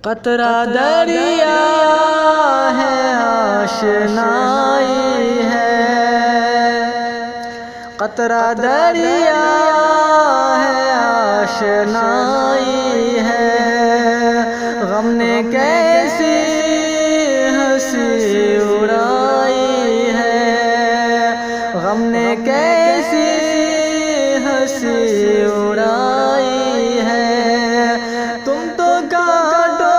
कतरा दरिया है आशनाई है, कतरा दरिया है आशनाई है। गम ने कैसी हंसी उड़ाई है, गम ने कैसी हंसी उड़ाई है। तुम तो कांटों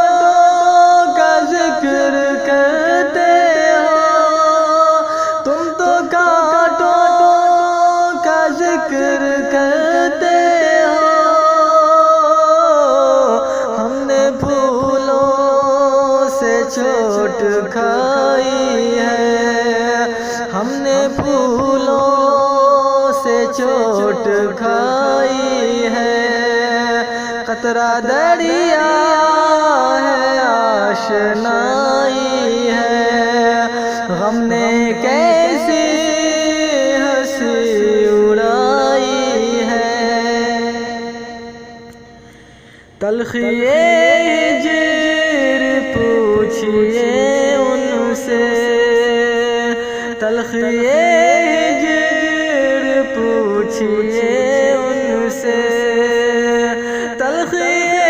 का जिक्र करते हो, तुम तो कांटों का जिक्र करते हो। हमने फूलों से चोट खाई है, हमने फूलों से चोट खाई है। कतरा दरिया है आशनाई है, गम ने कैसी हंसी उड़ाई है। तलखिए हिज्र पूछिए उनसे, तलखिए हिज्र पूछिए उनसे, तलखिए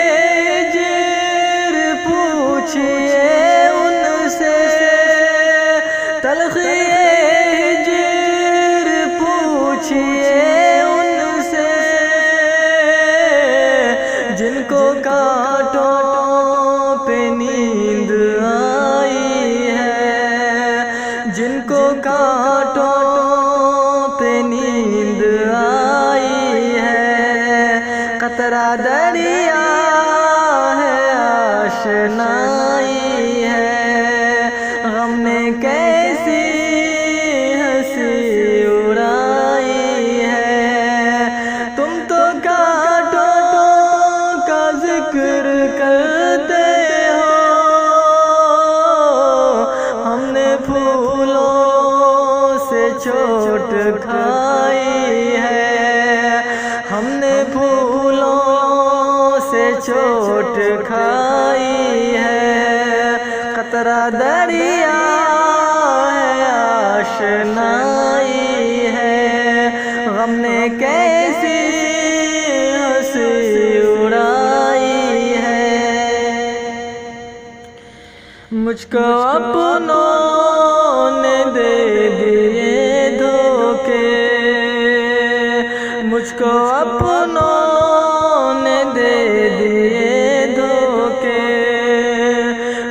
हिज्र पूछिए उनसे, तलखिए हिज्र पूछिए उनसे। जिनको कांटों पे नींद आई है, जिनको कांटों पे नींद आई है। कतरा दरिया है आशनाई है, गम ने कैसी हंसी उड़ाई है। तुम तो कांटों का जिक्र करते हो, हमने फूलों से चोट खाई है, हमने फूलों से चोट खाई है। कतरा दरिया है आशनाई है, गम ने कैसी हंसी उड़ाई है। मुझको अपनों ने दे दिए धोखे, मुझको अपनों ने दे दिए धोखे,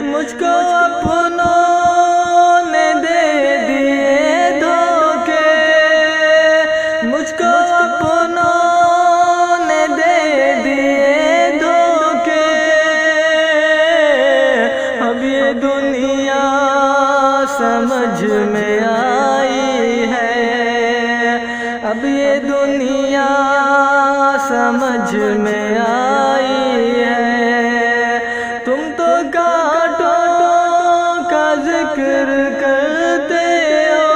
मुझको अपनों ने दे दिए धोखे, मुझको अपनों ने दे दिए धोखे। अब ये दुनिया समझ में आई है, अब ये दुनिया समझ में आई है। तुम तो कांटों का जिक्र करते हो,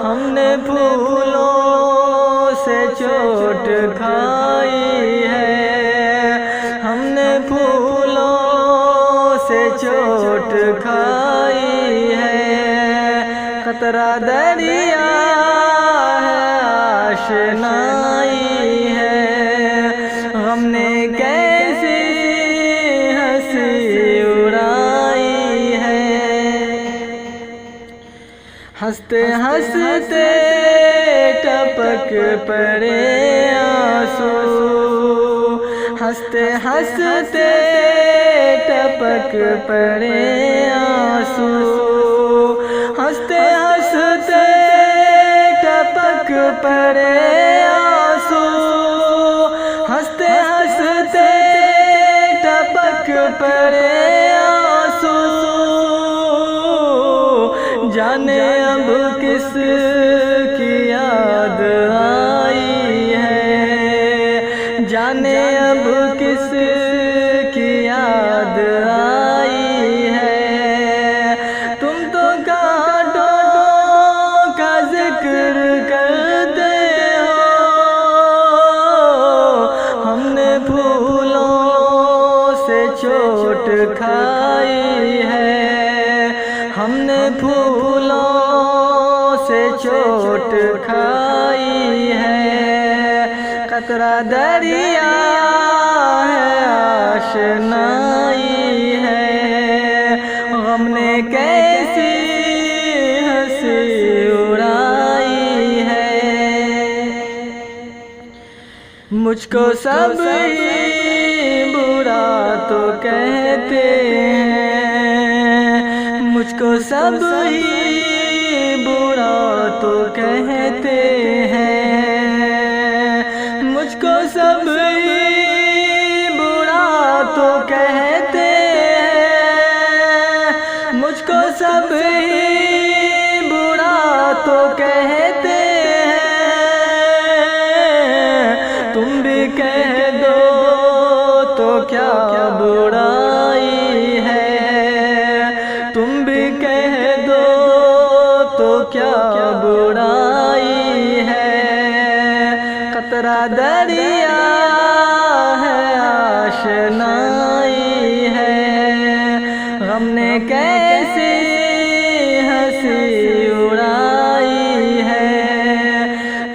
हमने फूलों से चोट खाई है, हमने फूलों से चोट खाई है। कतरा दरिया है आशनाई है, गम ने कैसी हंसी उड़ाई है। हंसते हंसते टपक पड़े आंसू, हंसते हंसते टपक पड़े आंसू, हंसते हंसते टपक पड़े आंसू, हंसते हंसते टपक पड़े आंसू। जाने अब किस की याद आई है, जाने अब किस की याद आई है। चोट खाई है, हमने फूलों से चोट खाई है। कतरा दरिया है आशनाई है, गम ने कैसी हंसी उड़ाई है। मुझको सब ही बुरा तो कहते हैं, मुझको सब ही बुरा तो कहते हैं, मुझको सब ही बुरा तो कहते हैं, मुझको सब ही बुरा तो कहते हैं। तुम भी कह दो तो क्या बुराई है, तुम भी कह दो तो क्या बुराई है। कतरा दरिया है आशनाई है, गम ने कैसी हंसी उड़ाई है।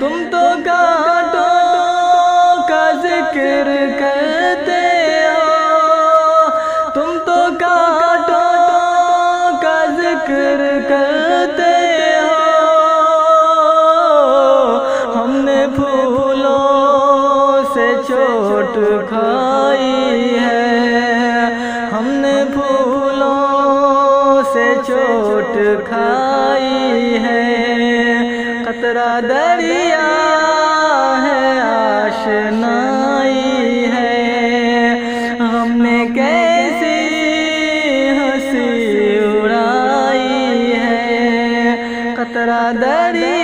तुम तो कांटों का जिक्र करते हो, तुम तो कांटों का जिक्र करते हो। हमने फूलों से चोट खाई है, हमने फूलों से चोट खाई है। कतरा दरिया है आशनाई है, हमने कैसी हंसी उड़ाई है। कतरा दरिया